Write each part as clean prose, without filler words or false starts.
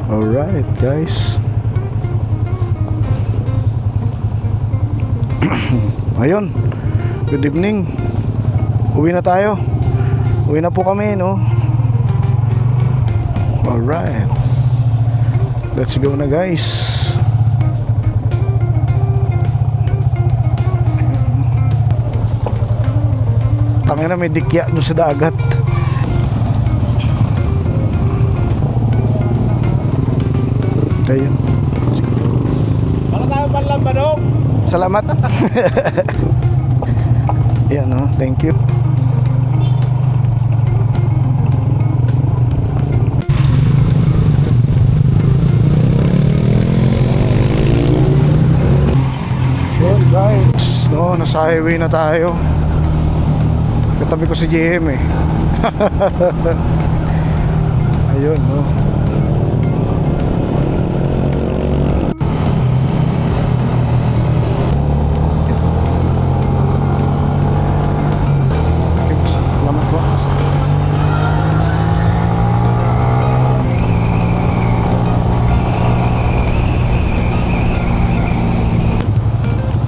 Alright guys. Ayun, good evening. Uwi na tayo. Uwi na po kami, no? Alright, let's go na guys. Tangina, may dikya doon sa dagat. Ayun. Baka tayo panlambadong. Salamat. Yan, no? Thank you. Yun guys, no, nasa highway na tayo. Katabi ko si JM eh. Ayun, no. Salamat po.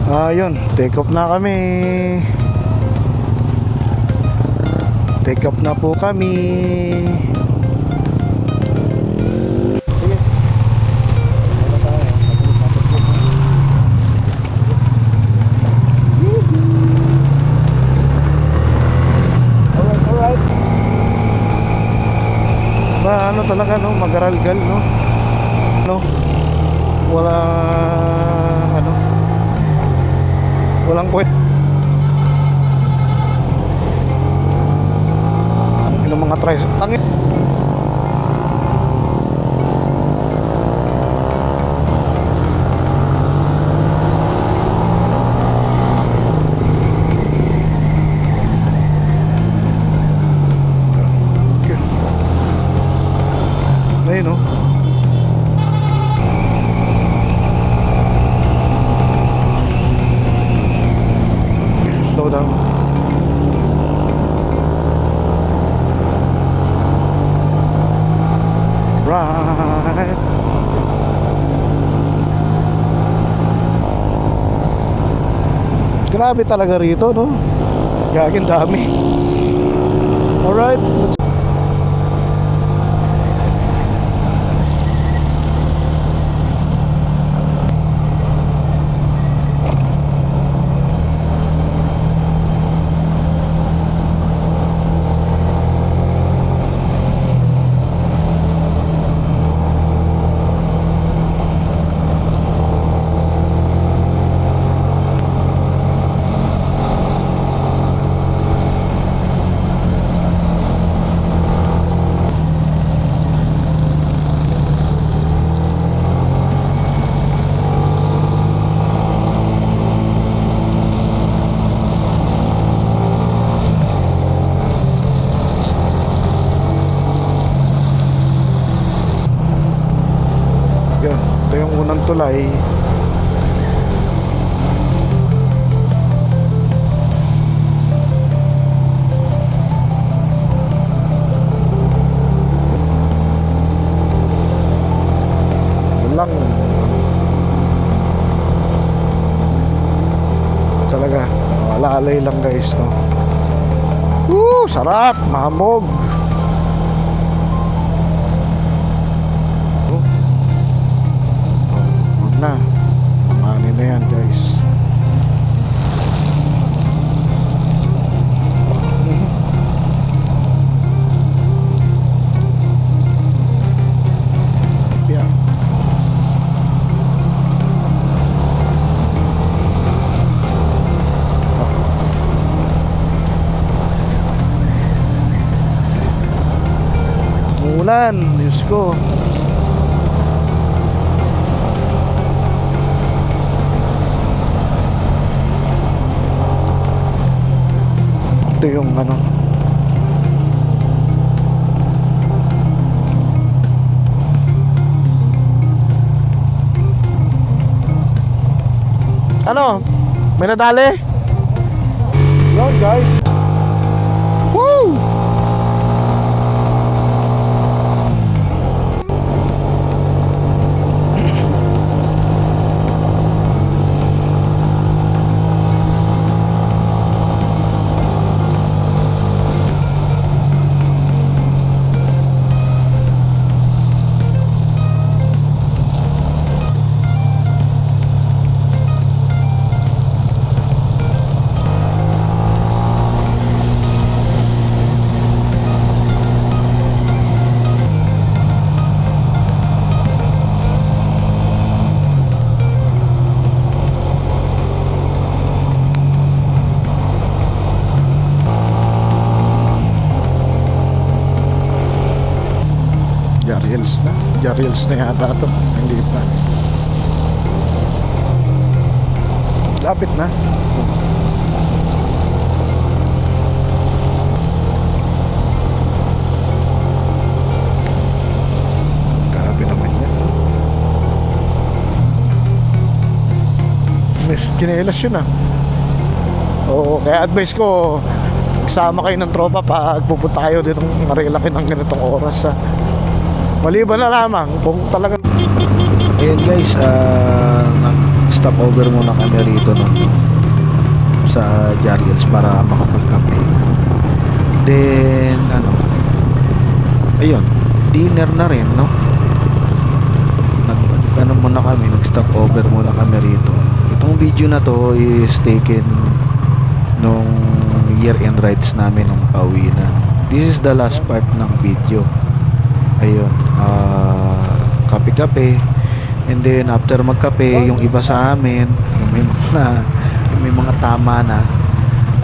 Ayun, take off na kami. Take off na po kami. Sige. Wala tayo. Alright. Ba, ano talaga, no? Mag-aralgal, no? No? Wala, ano? Walang kwet. Ang mga tries. Tangin. Ayun, no? Slow down. Right. Grabe talaga rito, no? Gaging dami. Alright, let's... Ito yung unang tulay. Walang talaga, alalay lang guys, no? Sarap, mahamog. Na mamanin na yan guys. Yeah. Ulan, Diyos ko. Ito yung ano, may nadali? Yun guys. Woo! Jariels na. Jariels na yata to. Hindi pa. Lapit na. Grabe naman yan. May chinelas yun ah. Oo, kaya advice ko, magsama kayo ng tropa pag pupunta kayo dito ng Marilaki ng ganitong oras ha. Maliban na lamang kung talaga. Ayun guys, nag-stop over muna kami rito no, sa Jariels para makapagkape. Then ayun, dinner na rin no. Muna kami, nag-stop over muna kami rito. Itong video na to is taken nung year-end rides namin nung pauwi na. This is the last part ng video. Ayun, kape-kape. And then after magkape, yung iba sa amin, yung may mga tama na,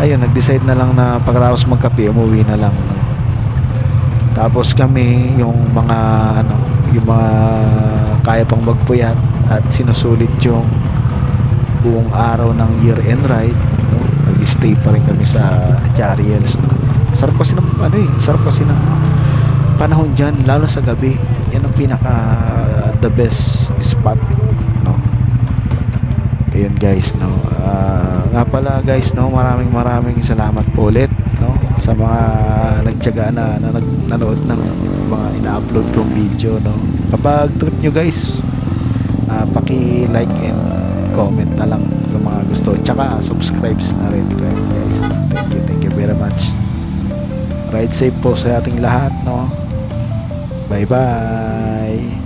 ayun, nag-decide na lang na pagkatapos magkape, umuwi na lang. No? Tapos kami, yung mga kaya pang magpuyat at sinusulit yung buong araw ng year-end ride, no? Nag-stay pa rin kami sa Jariels, no? Sarap kasi ng panahon dyan, lalo sa gabi. Yan ang pinaka the best spot, no? Ayun guys, no? Nga pala guys, no? Maraming salamat po ulit, no? Sa mga nagtiyaga na nanood ng mga ina-upload kong video, no? Kapag trip nyo guys, paki-like and comment na lang sa mga gusto, tsaka subscribe na rin guys. Thank you very much. Ride safe po sa ating lahat, no? Bye bye.